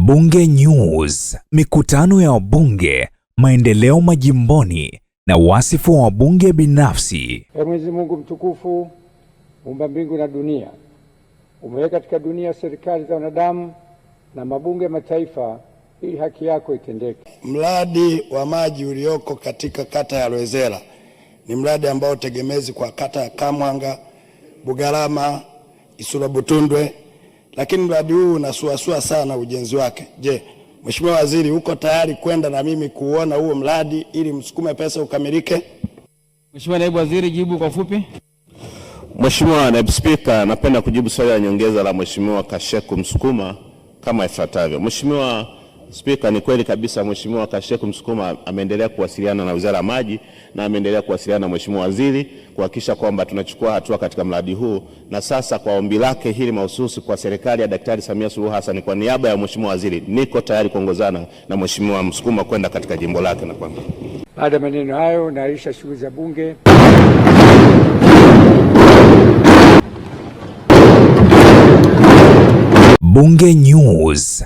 Bunge News, mikutano ya wabunge, maendeleo majimboni na wasifu wa wabunge binafsi. Ee Mwenyezi Mungu mtukufu, muumba mbingu na dunia, umeweka katika dunia serikali za wanadamu na mabunge mataifa ili haki yako itendeke. Mradi wa maji ulioko katika kata ya Lwezera ni mradi ambao tegemezi kwa kata ya Kamwanga, Bugarama, Isura Butundwe, lakini mradi huu unasuasua sana ujenzi wake. Je, Mheshimiwa Waziri, uko tayari kwenda na mimi kuona huo mradi ili msukume pesa ukamilike? Mheshimiwa Naibu Waziri, jibu kwa fupi. Mheshimiwa Naibu Spika, napenda kujibu swali la nyongeza la Mheshimiwa Kasheku Msukuma kama ifuatavyo. Mheshimiwa Spika, ni kweli kabisa Mheshimiwa Kasheku Msukuma ameendelea kuwasiliana na Wizara ya Maji na ameendelea kuwasiliana na Mheshimiwa Waziri kuhakikisha kwamba tunachukua hatua katika mradi huu, na sasa kwa ombi lake hili mahususi kwa serikali ya Daktari Samia Suluhu Hassan, kwa niaba ya Mheshimiwa Waziri niko tayari kuongozana na Mheshimiwa Msukuma kwenda katika jimbo lake. Na kwamba baada ya maneno hayo naahirisha shughuli za bunge. Bunge News.